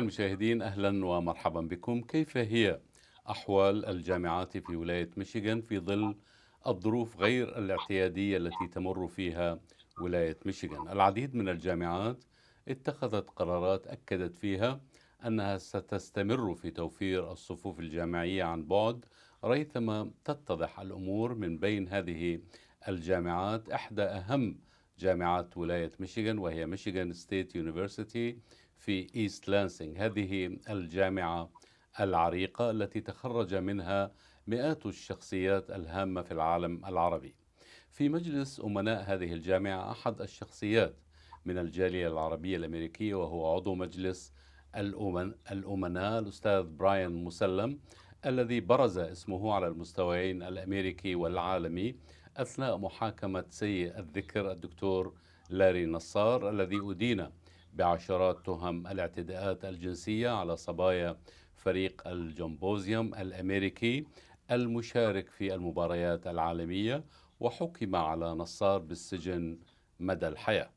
المشاهدين، أهلا ومرحبا بكم. كيف هي أحوال الجامعات في ولاية ميشيغان في ظل الظروف غير الاعتيادية التي تمر فيها ولاية ميشيغان؟ العديد من الجامعات اتخذت قرارات أكدت فيها أنها ستستمر في توفير الصفوف الجامعية عن بعد ريثما تتضح الأمور. من بين هذه الجامعات إحدى أهم جامعات ولاية ميشيغان، وهي ميشيغان ستيت يونيفرسيتي في ايست لانسينغ. هذه الجامعة العريقة التي تخرج منها مئات الشخصيات الهامة في العالم العربي. في مجلس امناء هذه الجامعة أحد الشخصيات من الجالية العربية الأمريكية، وهو عضو مجلس الأمناء الأستاذ براين مسلم، الذي برز اسمه على المستويين الأمريكي والعالمي أثناء محاكمة سيء الذكر الدكتور لاري نصار، الذي أدين بعشرات تهم الاعتداءات الجنسية على صبايا فريق الجمبوزيوم الأمريكي المشارك في المباريات العالمية، وحكم على نصار بالسجن مدى الحياة.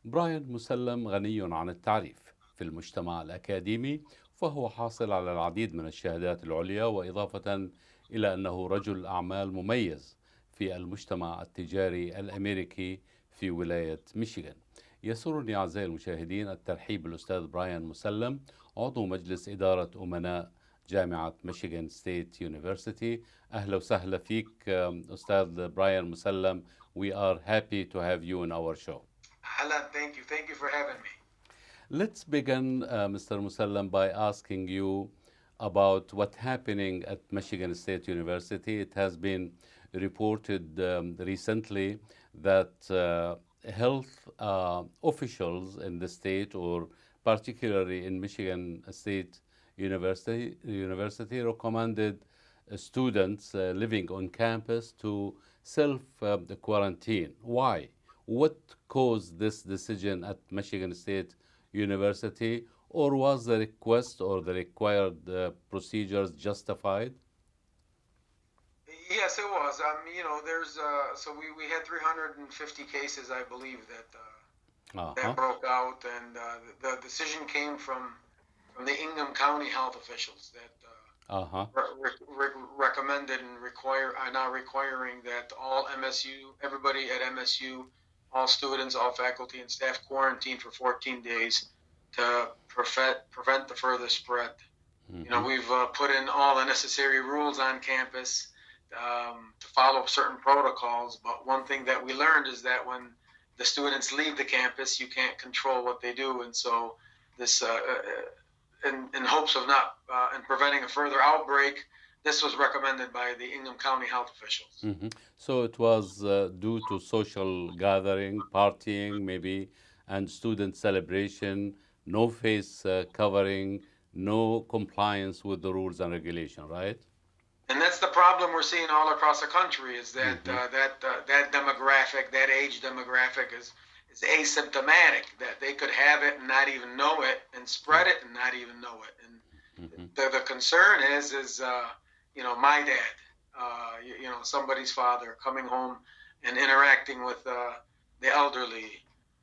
براين مسلم غني عن التعريف في المجتمع الأكاديمي، فهو حاصل على العديد من الشهادات العليا، وإضافة إلى أنه رجل أعمال مميز في المجتمع التجاري الأمريكي في ولاية ميشيغان. يسرني أعزائي المشاهدين الترحيب بالأستاذ براين مسلم، عضو مجلس إدارة أمناء جامعة ميشيغان ستيت يونيفرسيتي. أهلا وسهلا فيك أستاذ براين مسلم. We are happy to have you in our show. Hello, thank you for having me. Let's begin, Mr. Mosallam, by asking you about what's happening at Michigan State University. It has been reported recently that health officials in the state, or particularly in Michigan State University recommended students living on campus to self-quarantine. Why? What caused this decision at Michigan State University, or was the request or the required procedures justified? Yes, it was. There's we had 350 cases, I believe, that broke out, and the decision came from the Ingham County health officials that recommended and are now requiring that all everybody at MSU, all students, all faculty and staff quarantine for 14 days to prevent the further spread. Mm-hmm. We've put in all the necessary rules on campus to follow certain protocols, but one thing that we learned is that when the students leave the campus, you can't control what they do, and so this, in hopes of not in preventing a further outbreak, this was recommended by the Ingham County health officials. Mm-hmm. So it was due to social gathering, partying maybe, and student celebration, no face covering, no compliance with the rules and regulation, right? And that's the problem we're seeing all across the country, is that that demographic, that age demographic is asymptomatic, that they could have it and not even know it, and spread it and not even know it. And the concern is my dad, somebody's father coming home and interacting with the elderly,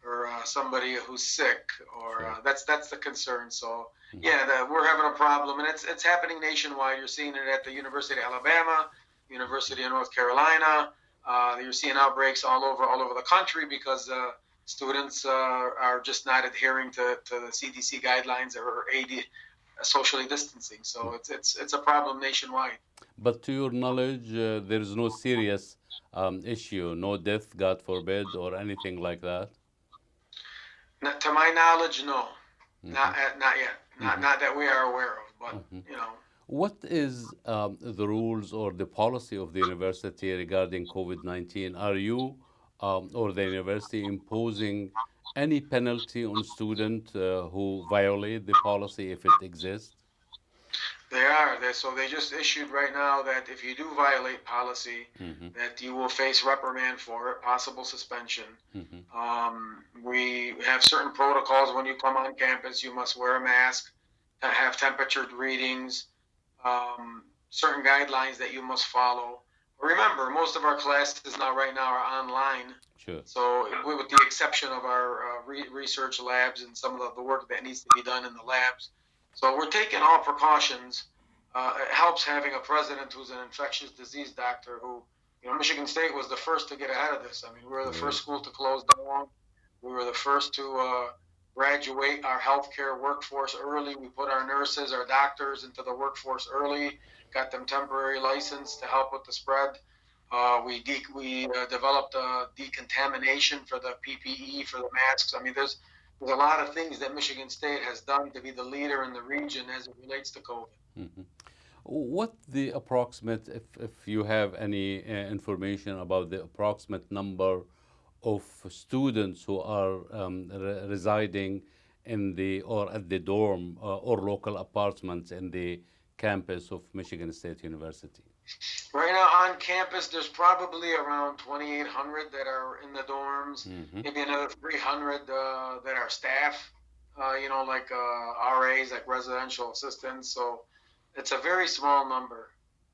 or somebody who's sick, or that's the concern. So we're having a problem, and it's happening nationwide. You're seeing it at the University of Alabama, University of North Carolina. You're seeing outbreaks all over the country because students are just not adhering to the CDC guidelines or socially distancing. So it's a problem nationwide. But to your knowledge, there is no serious issue, no death, God forbid, or anything like that? To my knowledge, no. Not yet. Not that we are aware of, but What is the rules or the policy of the university regarding COVID-19? Are you or the university imposing any penalty on students who violate the policy, if it exists? They are. So they just issued right now that if you do violate policy, that you will face reprimand for it, possible suspension. We have certain protocols when you come on campus. You must wear a mask, have temperature readings, certain guidelines that you must follow. Remember, most of our classes right now are online. Sure. So with the exception of our research labs and some of the work that needs to be done in the labs, So we're taking all precautions. It helps having a president who's an infectious disease doctor who, Michigan State was the first to get ahead of this. I mean, we were the first school to close down. We were the first to graduate our healthcare workforce early. We put our nurses, our doctors into the workforce early, got them temporary license to help with the spread. We developed decontamination for the PPE, for the masks. I mean, there's a lot of things that Michigan State has done to be the leader in the region as it relates to COVID. Mhm. What the approximate, if you have any information about the approximate number of students who are residing in the or at the dorm or local apartments in the campus of Michigan State University? Right now on campus, there's probably around 2,800 that are in the dorms, maybe another 300 that are staff, like RAs, like residential assistants. So it's a very small number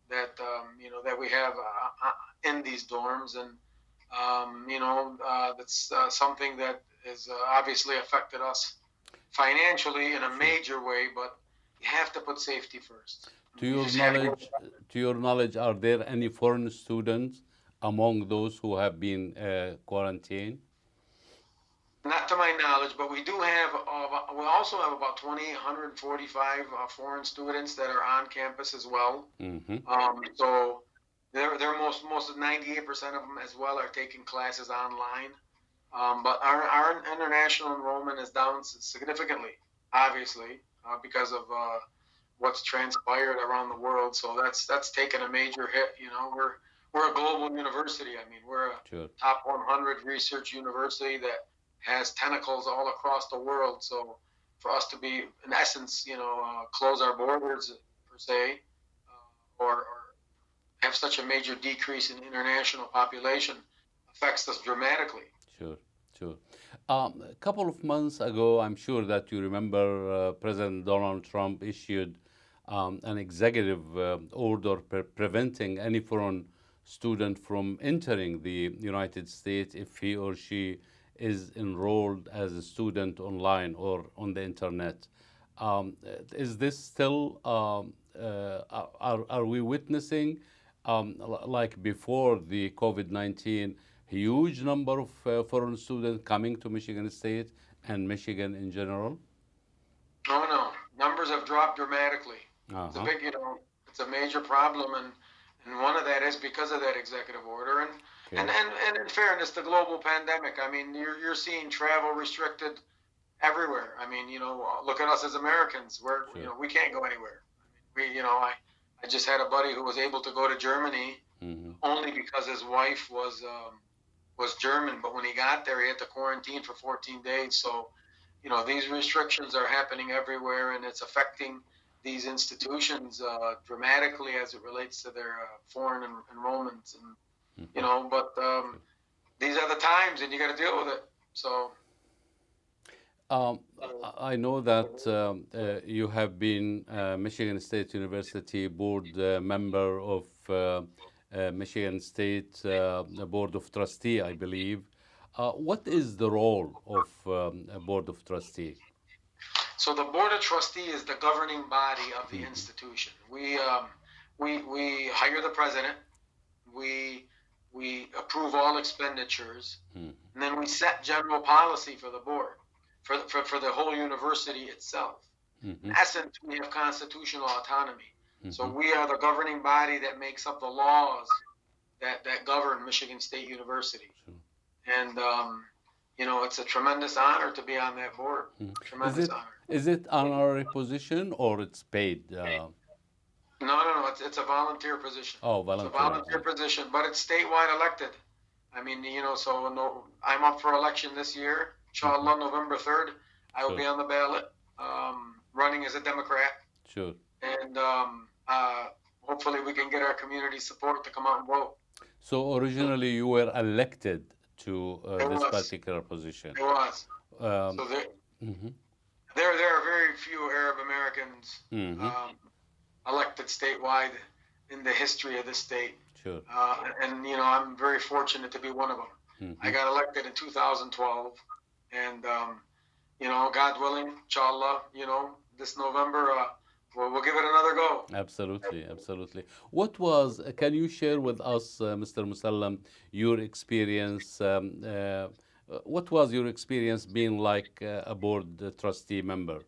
that, that we have in these dorms. And, that's something that has obviously affected us financially in a major way, but you have to put safety first. To your knowledge, are there any foreign students among those who have been quarantined? Not to my knowledge, but we do have. We also have about 2,845 foreign students that are on campus as well. So they're most 98% of them as well are taking classes online. But our international enrollment is down significantly, obviously, because of what's transpired around the world. So that's taken a major hit. We're a global university. I mean, we're a top 100 research university that has tentacles all across the world. So for us to be, in essence, close our borders per se, or have such a major decrease in international population affects us dramatically. Sure. A couple of months ago, I'm sure that you remember President Donald Trump issued an executive order preventing any foreign student from entering the United States if he or she is enrolled as a student online or on the internet. Is this still, are we witnessing, like before the COVID-19, huge number of foreign students coming to Michigan State and Michigan in general? Oh no, numbers have dropped dramatically. It's a big, it's a major problem, and one of that is because of that executive order, and in fairness, the global pandemic. I mean, you're seeing travel restricted everywhere. I mean, look at us as Americans. We can't go anywhere. I just had a buddy who was able to go to Germany only because his wife was German, but when he got there, he had to quarantine for 14 days. So, these restrictions are happening everywhere, and it's affecting these institutions dramatically as it relates to their foreign enrollments. And, but these are the times, and you got to deal with it. So. I know that you have been Michigan State University board member of Michigan State Board of Trustee, I believe. What is the role of a Board of Trustee? So the Board of Trustee is the governing body of the institution. We hire the president. We approve all expenditures, and then we set general policy for the board, for the whole university itself. In essence, we have constitutional autonomy. So we are the governing body that makes up the laws that govern Michigan State University. And, it's a tremendous honor to be on that board. Tremendous honor. Is it honorary position or it's paid? No. It's a volunteer position. Oh, volunteer. It's a volunteer position, but it's statewide elected. I mean, I'm up for election this year. Inshallah, November 3rd, I will be on the ballot, running as a Democrat. Sure. And hopefully we can get our community support to come out and vote. So originally you were elected to this particular position. It was. So there are very few Arab Americans elected statewide in the history of this state. Sure. And I'm very fortunate to be one of them. I got elected in 2012, and God willing, inshallah, this November, we'll give it another go. Absolutely, absolutely. Can you share with us, Mr. Mosallam, your experience? What was your experience being like a board trustee member?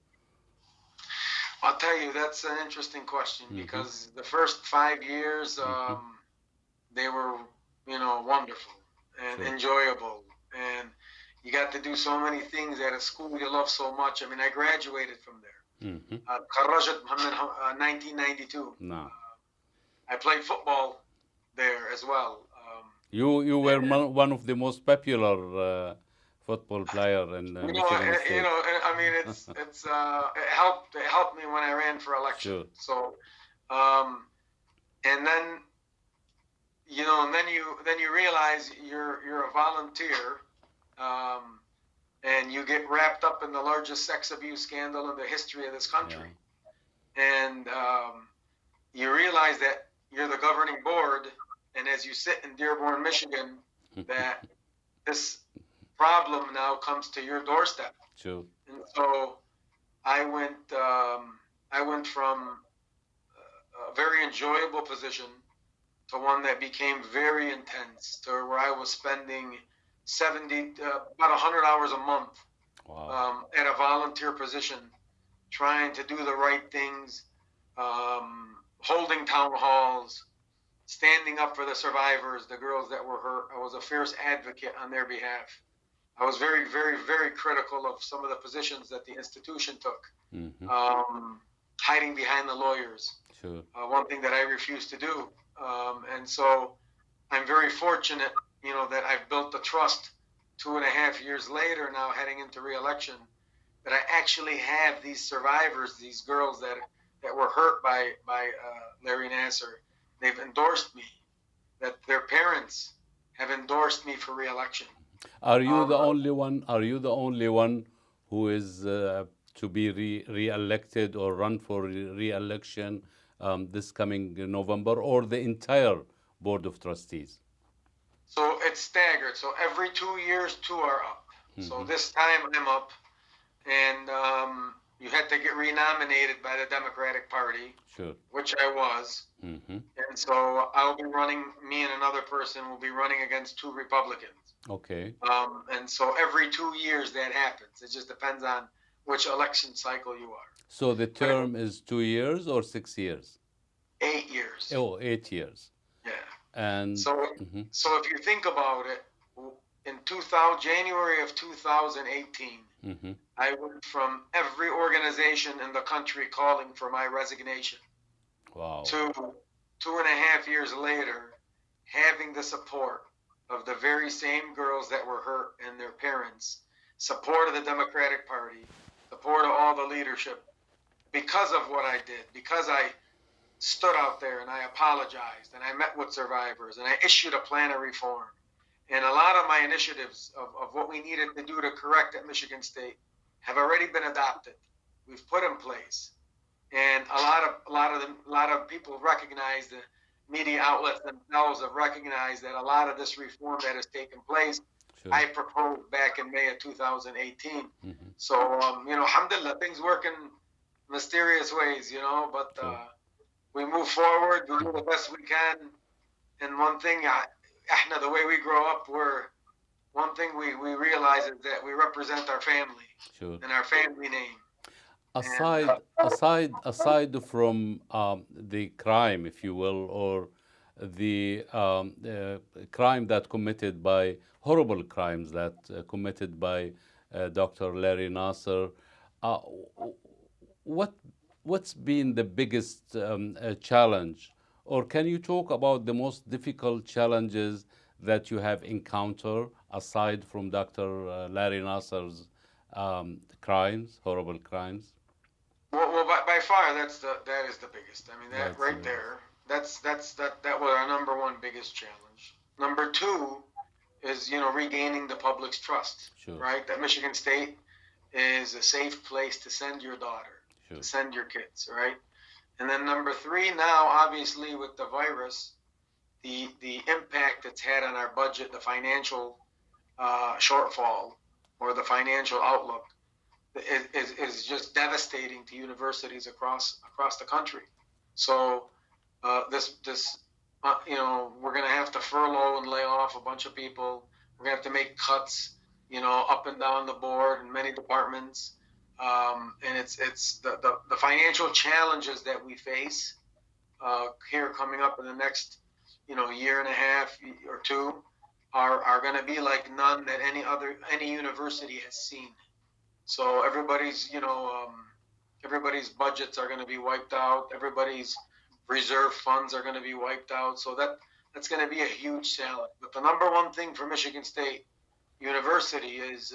I'll tell you, that's an interesting question Hmm. because the first 5 years, Hmm. they were, wonderful and Sure. enjoyable. And you got to do so many things at a school you love so much. I mean, I graduated from there. Hmm. تخرجت من 1992. No. I played football there as well. You were And, one of the most popular football player in Michigan State. I mean, it helped me when I ran for election. Sure. So, um, and then and then you realize you're a volunteer, um, and you get wrapped up in the largest sex abuse scandal in the history of this country, and you realize that you're the governing board, and as you sit in Dearborn, Michigan, Yeah. that this problem now comes to your doorstep. Sure. And so I went from a very enjoyable position to one that became very intense, to where I was spending about 100 hours a month Wow. at a volunteer position, trying to do the right things, holding town halls, standing up for the survivors, the girls that were hurt. I was a fierce advocate on their behalf. I was very, very, very critical of some of the positions that the institution took, Hmm. hiding behind the lawyers. Sure. One thing that I refused to do. And so I'm very fortunate, that I've built the trust 2.5 years later, now heading into reelection, that I actually have these survivors, these girls that were hurt by Larry Nassar. They've endorsed me, that their parents have endorsed me for reelection. Are you the Um, only one? Are you the only one who is to be re-elected or run for re-election this coming November, or the entire board of trustees? so it's staggered. So every 2 years, two are up. So Hmm. this time I'm up, and you had to get renominated by the Democratic Party, Sure. which I was. Hmm. And so I'll be running, me and another person will be running against two Republicans. Okay. And so every 2 years that happens. It just depends on which election cycle you are. So the But term is 2 years or 6 years? 8 years. Oh, 8 years. Yeah. And So mhm, so if you think about it, in January of 2018, mhm. I went from every organization in the country calling for my resignation Wow. to 2.5 years later, having the support of the very same girls that were hurt and their parents, support of the Democratic Party, support of all the leadership, because of what I did, because I stood out there and I apologized and I met with survivors and I issued a plan of reform. And a lot of my initiatives of what we needed to do to correct at Michigan State have already been adopted. We've put in place. And a lot of people recognize, the media outlets themselves have recognized that a lot of this reform that has taken place, Sure. I proposed back in May of 2018. Mhm. So, alhamdulillah, things work in mysterious ways, but Sure. we move forward, we do the Mhm. best we can. And one thing, the way we grow up, one thing we realize is that we represent our family Sure. and our family name. And Aside from the crime, if you will, or the crime that committed by horrible crimes that committed by Dr. Larry Nasser, uh, what what's been the biggest challenge, or can you talk about the most difficult challenges that you have encountered aside from Dr. Larry Nasser's crimes, horrible crimes? well, by far, that is the biggest. I mean, that That's right there, that was our number one biggest challenge. Number two is regaining the public's trust, sure, right? That Michigan State is a safe place to send your daughter, sure, to send your kids, right? And then number three, now obviously with the virus, the impact it's had on our budget, the financial shortfall or the financial outlook. is just devastating to universities across the country. So we're going to have to furlough and lay off a bunch of people. We're going to have to make cuts, up and down the board in many departments. And it's the financial challenges that we face here coming up in the next, year and a half or two are going to be like none that any university has seen. So everybody's budgets are going to be wiped out. Everybody's reserve funds are going to be wiped out. So that's going to be a huge challenge. But the number one thing for Michigan State University is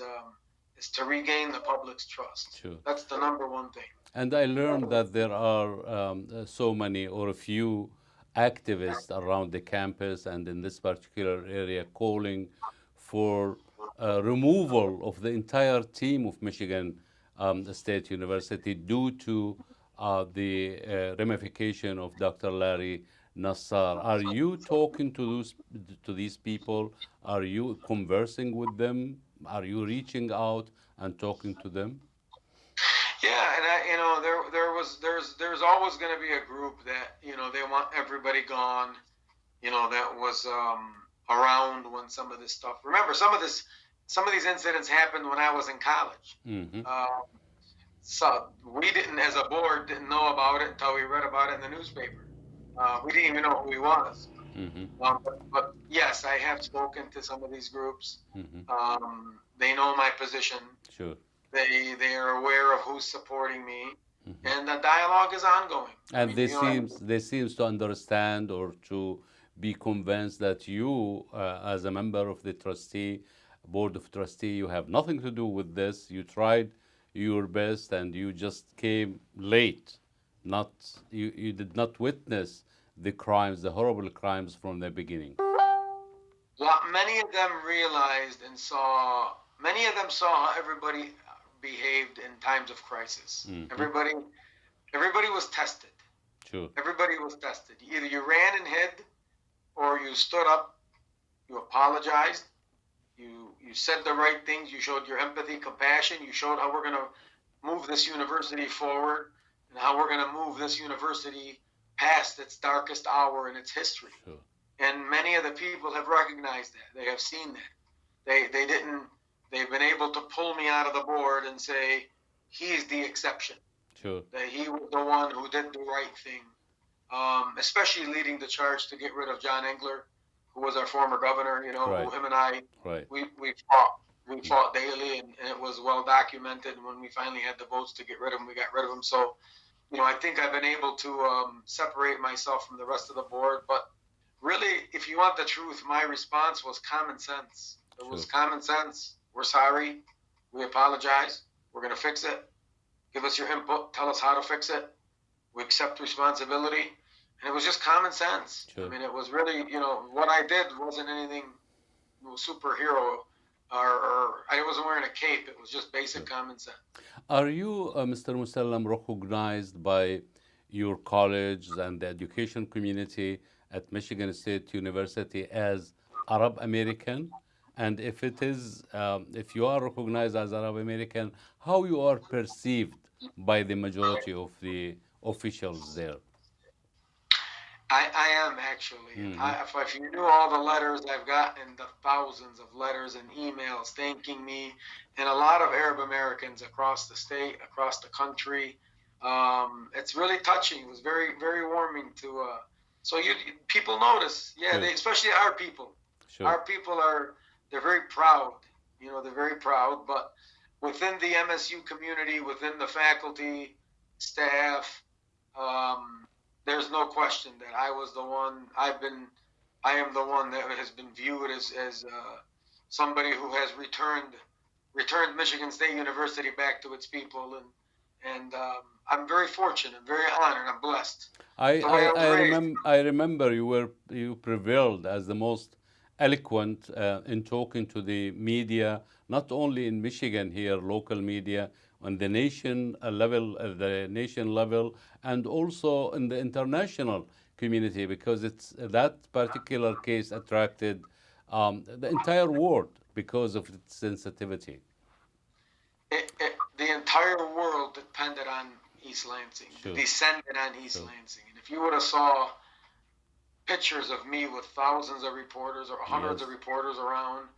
to regain the public's trust. Sure. That's the number one thing. And I learned that there are so many or a few activists around the campus and in this particular area calling for removal of the entire team of Michigan State University due to the ramification of Dr. Larry Nassar. Are you talking to these people? Are you conversing with them? Are you reaching out and talking to them? Yeah, and there's always going to be a group that they want everybody gone. That was around when some of this stuff. Remember, some of these incidents happened when I was in college. Mm-hmm. So we as a board, didn't know about it until we read about it in the newspaper. We didn't even know who he was. Mm-hmm. But yes, I have spoken to some of these groups. Mm-hmm. They know my position. Sure. They are aware of who's supporting me, mm-hmm. and the dialogue is ongoing. And they seems to understand or to be convinced that you, as a member of the board of trustee, you have nothing to do with this. You tried your best, and you just came late. You did not witness the crimes, the horrible crimes from the beginning. Well, many of them realized and saw. Many of them saw how everybody behaved in times of crisis. Mm-hmm. Everybody was tested. Sure. Everybody was tested. Either you ran and hid, or you stood up, you apologized, you said the right things, you showed your empathy, compassion, you showed how we're going to move this university forward and how we're going to move this university past its darkest hour in its history. Sure. And many of the people have recognized that. They have seen that. They've been able to pull me out of the board and say, he's the exception. Sure. That he was the one who did the right thing. Especially leading the charge to get rid of John Engler, who was our former governor, right. who him and I, right. we fought daily, and it was well documented. When we finally had the votes to get rid of him, we got rid of him. So, I think I've been able to separate myself from the rest of the board. But really, if you want the truth, my response was common sense. It was common sense. We're sorry. We apologize. We're going to fix it. Give us your input. Tell us how to fix it. We accept responsibility. And it was just common sense. Sure. I mean, it was really, what I did wasn't anything superhero or I wasn't wearing a cape. It was just basic common sense. Are you, Mr. Mosallam, recognized by your college and the education community at Michigan State University as Arab American? And if it is, if you are recognized as Arab American, how you are perceived by the majority of the officials there? I am actually. Mm-hmm. If you knew all the letters I've gotten, the thousands of letters and emails thanking me, and a lot of Arab Americans across the state, across the country, it's really touching. It was very, very warming to. So people notice, yeah, sure. Especially our people. Sure. Our people they're very proud. They're very proud. But within the MSU community, within the faculty, staff. There's no question that I was the one. I am the one that has been viewed as somebody who has returned Michigan State University back to its people, and I'm very fortunate, very honored, I'm blessed. I remember you prevailed as the most eloquent in talking to the media, not only in Michigan here, local media, on the nation level, and also in the international community, because that particular case attracted the entire world because of its sensitivity. The entire world depended on East Lansing, Sure. descended on East Sure. Lansing. And if you would have saw pictures of me with thousands of reporters or hundreds Yes. of reporters around,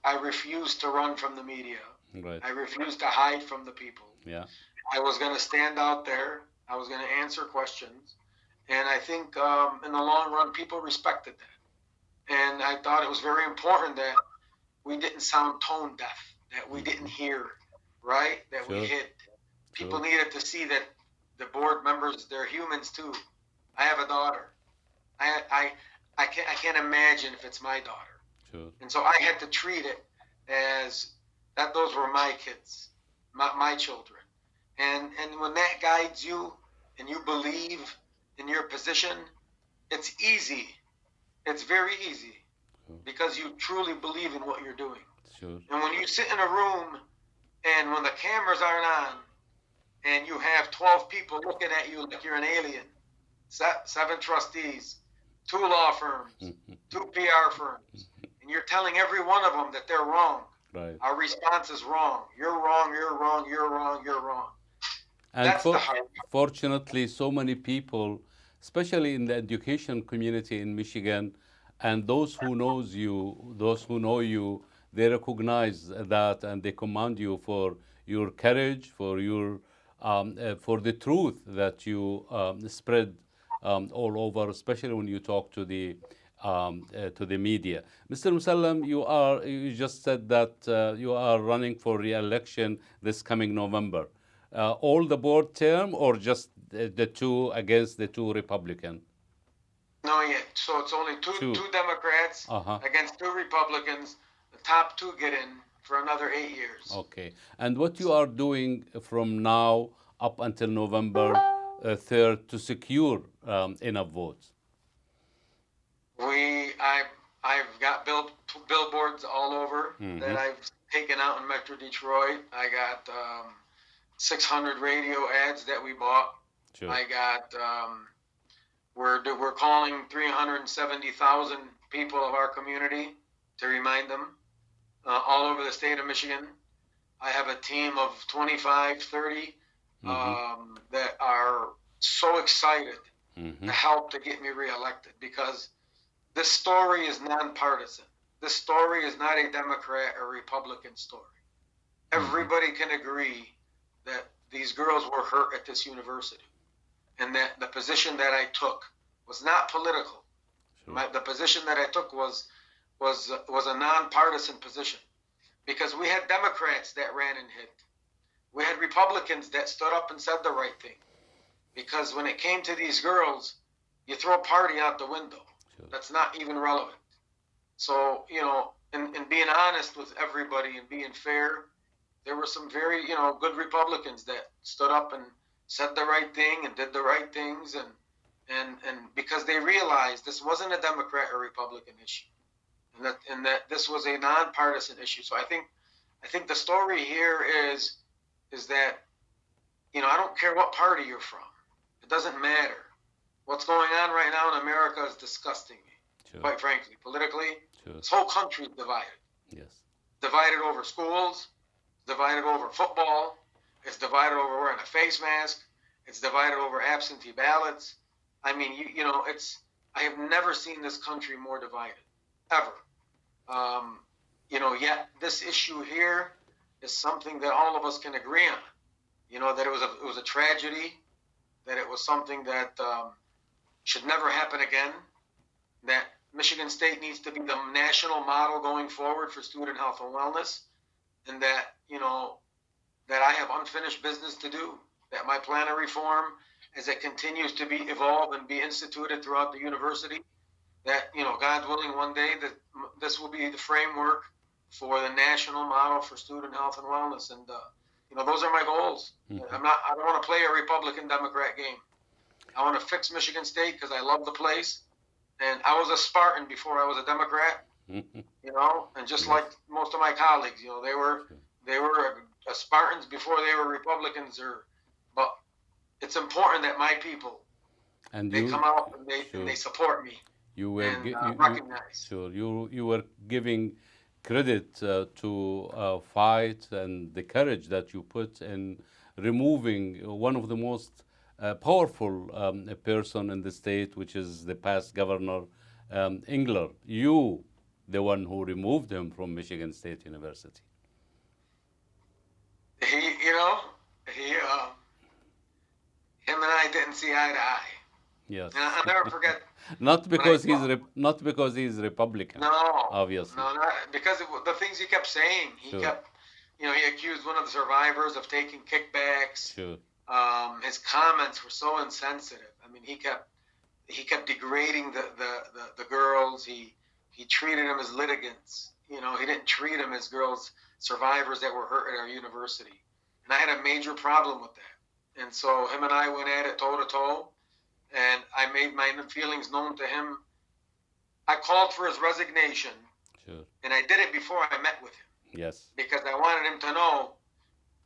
I refused to run from the media. Right. I refused to hide from the people. Yeah. I was going to stand out there. I was going to answer questions. And I think in the long run, people respected that. And I thought it was very important that we didn't sound tone deaf, that we didn't hear, right? That we Sure. hid. People Sure. needed to see that the board members, they're humans too. I have a daughter. I can't imagine if it's my daughter. Sure. And so I had to treat it as that those were my kids, my children. And when that guides you and you believe in your position, it's easy. It's very easy because you truly believe in what you're doing. Sure. And when you sit in a room and when the cameras aren't on and you have 12 people looking at you like you're an alien, 7 trustees, 2 law firms, 2 PR firms, and you're telling every one of them that they're wrong. Right. Our response is wrong. You're wrong, you're wrong, you're wrong, you're wrong. And That's the hard part. fortunately, so many people, especially in the education community in Michigan, and those who know you, they recognize that and they commend you for your courage, for the truth that you spread all over, especially when you talk to the media. Mr. Mosallam, you just said that you are running for re-election this coming November. All the board term or just the 2 against the 2 Republican? No, yet. So it's only two Democrats against 2 Republicans. The top 2 get in for another 8 years. Okay. And what you are doing from now up until November 3rd to secure enough votes? I've got billboards all over that I've taken out in Metro Detroit. I got 600 radio ads that we bought. Sure. I got we're calling 370,000 people of our community to remind them all over the state of Michigan. I have a team of 25, 30 that are so excited to help to get me reelected because this story is nonpartisan. This story is not a Democrat or Republican story. Everybody can agree that these girls were hurt at this university and that the position that I took was not political. Sure. The position that I took was a nonpartisan position because we had Democrats that ran and hid. We had Republicans that stood up and said the right thing. Because when it came to these girls, you throw a party out the window. Sure. That's not even relevant. So, and being honest with everybody and being fair, there were some very, good Republicans that stood up and said the right thing and did the right things, and because they realized this wasn't a Democrat or Republican issue, and that this was a nonpartisan issue. So I think the story here is that, I don't care what party you're from. It doesn't matter. What's going on right now in America is disgusting me, Sure. quite frankly. Politically, Sure. this whole country is divided. Yes. Divided over schools, divided over football, it's divided over wearing a face mask, it's divided over absentee ballots. I mean, I have never seen this country more divided, ever. Yet this issue here is something that all of us can agree on. That it was a tragedy, that it was something that should never happen again, that Michigan State needs to be the national model going forward for student health and wellness, and that, that I have unfinished business to do, that my plan of reform, as it continues to be evolved and be instituted throughout the university, that, God willing, one day that this will be the framework for the national model for student health and wellness. And, those are my goals. I don't want to play a Republican Democrat game. I want to fix Michigan State because I love the place. And I was a Spartan before I was a Democrat, and just like most of my colleagues, they were Spartans before they were Republicans. But it's important that my people, they come out and they support me. You were recognize. Sure. You were giving credit to fight and the courage that you put in removing one of the most powerful person in the state, which is the past governor, Engler. You, the one who removed him from Michigan State University. Him and I didn't see eye to eye. Yes. And I'll never forget. Not because he's Republican. No, obviously. No, not because of the things he kept saying. He kept, he accused one of the survivors of taking kickbacks. Sure. His comments were so insensitive. I mean, he kept degrading the girls. He treated them as litigants. He didn't treat them as survivors that were hurt at our university. And I had a major problem with that. And so him and I went at it toe to toe. And I made my feelings known to him. I called for his resignation. Sure. And I did it before I met with him. Yes. Because I wanted him to know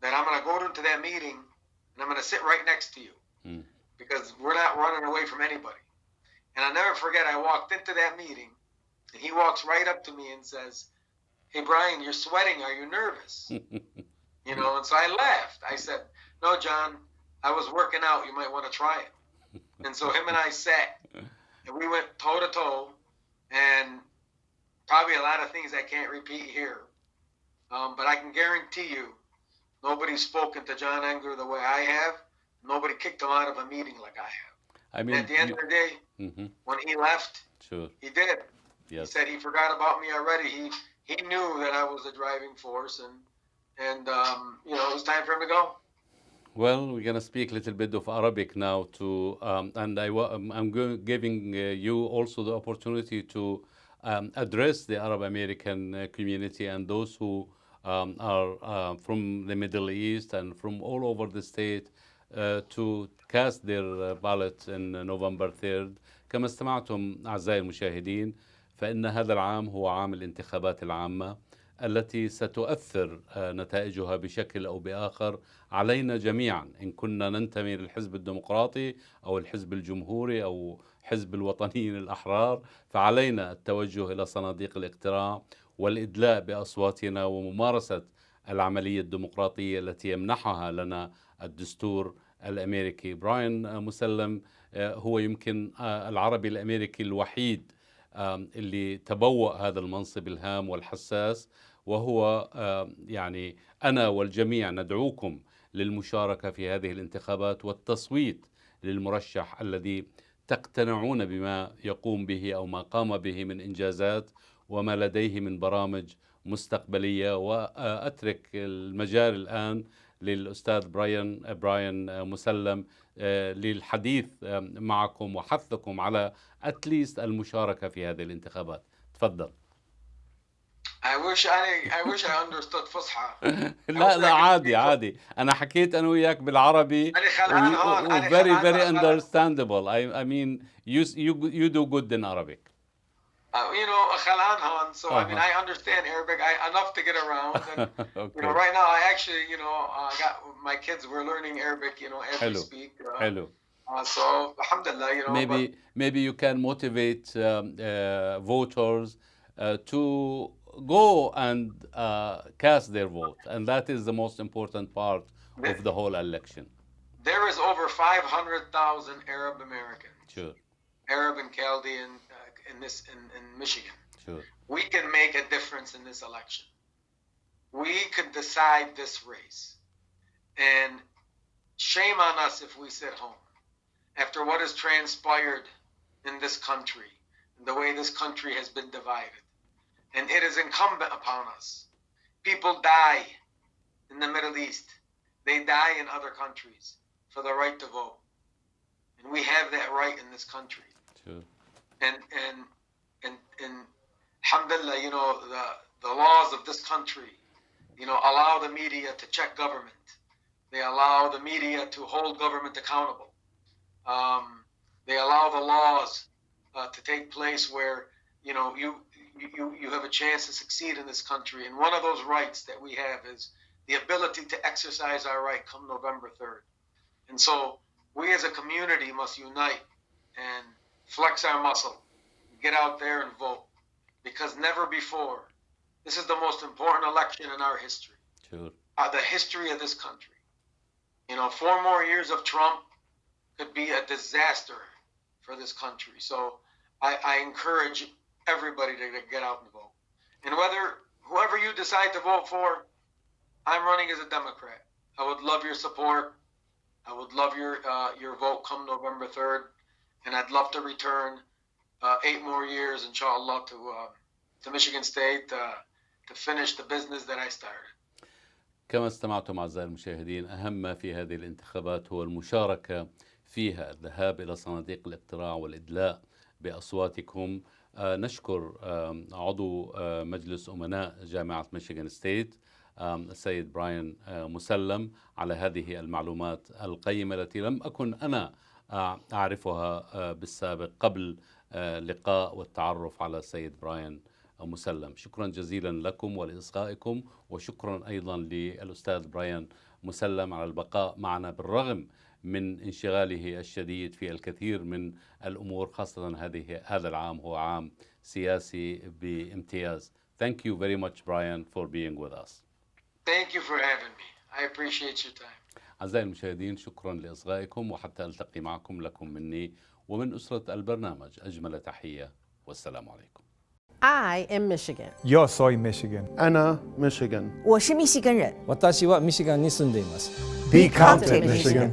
that I'm going to go into that meeting and I'm going to sit right next to you. Because we're not running away from anybody. And I'll never forget, I walked into that meeting and he walks right up to me and says, "Hey, Brian, you're sweating. Are you nervous?" And so I laughed. I said, "No, John, I was working out. You might want to try it." And so him and I sat, and we went toe to toe, and probably a lot of things I can't repeat here, but I can guarantee you, nobody's spoken to John Engler the way I have. Nobody kicked him out of a meeting like I have. I mean, at the end of the day, when he left, sure, he did. Yes. He said he forgot about me already. He knew that I was a driving force, and it was time for him to go. Well, we're going to speak a little bit of Arabic now and I'm giving you also the opportunity to address the Arab American community and those who are from the Middle East and from all over the state to cast their ballot in November 3rd. كما استمعتم أعزائي المشاهدين، فإن هذا العام هو عام الانتخابات العامة التي ستؤثر نتائجها بشكل أو بآخر علينا جميعا، إن كنا ننتمي للحزب الديمقراطي أو الحزب الجمهوري أو حزب الوطنيين الأحرار، فعلينا التوجه إلى صناديق الاقتراع والإدلاء بأصواتنا وممارسة العملية الديمقراطية التي يمنحها لنا الدستور الأمريكي. براين مسلم هو يمكن العربي الأمريكي الوحيد اللي تبوأ هذا المنصب الهام والحساس، وهو يعني أنا والجميع ندعوكم للمشاركة في هذه الانتخابات والتصويت للمرشح الذي تقتنعون بما يقوم به أو ما قام به من إنجازات وما لديه من برامج مستقبلية. وأترك المجال الآن للأستاذ براين مسلم للحديث معكم وحثكم على أتليست المشاركة في هذه الانتخابات. تفضل. I wish I understood فصحى. لا عادي. أنا حكيت أنا وياك بالعربي. very understandable. I mean you do good in Arabic. خلعان هون. So I mean I understand Arabic enough to get around. And, okay. Right now I actually got my kids were learning Arabic as we speak. حلو. So alhamdulillah maybe you can motivate voters to go and cast their vote, and that is the most important part of the whole election. There is over 500,000 Arab Americans. Sure. Arab and Chaldean in Michigan. Sure. We can make a difference in this election. We could decide this race. And shame on us if we sit home after what has transpired in this country, the way this country has been divided. And it is incumbent upon us. People die in the Middle East. They die in other countries for the right to vote. And we have that right in this country. Sure. And alhamdulillah, the laws of this country, allow the media to check government. They allow the media to hold government accountable. They allow the laws to take place where, you have a chance to succeed in this country. And one of those rights that we have is the ability to exercise our right come November 3rd. And so we as a community must unite and flex our muscle, get out there and vote. Because never before This is the most important election in our history. Sure. The history of this country. 4 more years of Trump could be a disaster for this country. So I encourage everybody to get out and vote. And whoever you decide to vote for, I'm running as a Democrat. I would love your support. I would love your vote come November 3rd. And I'd love to return 8 more years, inshallah, to Michigan State to finish the business that I started. كما استمعتم أعزائي المشاهدين، أهم ما في هذه الانتخابات هو المشاركة فيها، الذهاب إلى صناديق الاقتراع والإدلاء بأصواتكم. نشكر عضو مجلس أمناء جامعة ميشيغين ستيت السيد براين مسلم على هذه المعلومات القيمة التي لم أكن أنا أعرفها بالسابق قبل لقاء والتعرف على السيد براين مسلم. شكرا جزيلا لكم ولإصغائكم، وشكرا أيضا للأستاذ براين مسلم على البقاء معنا بالرغم من انشغاله الشديد في الكثير من الأمور، خاصة هذا العام هو عام سياسي بامتياز. Thank you very much, Brian, for being with us. Thank you for having me. I appreciate your time. أعزائي المشاهدين، شكرا لإصغائكم، وحتى ألتقي معكم لكم مني ومن أسرة البرنامج أجمل تحية، والسلام عليكم. I am Michigan. Yo soy Michigan. أنا Michigan. 我是密西根人。私はミシガンに住んでいます。 Be counted, counted, Michigan.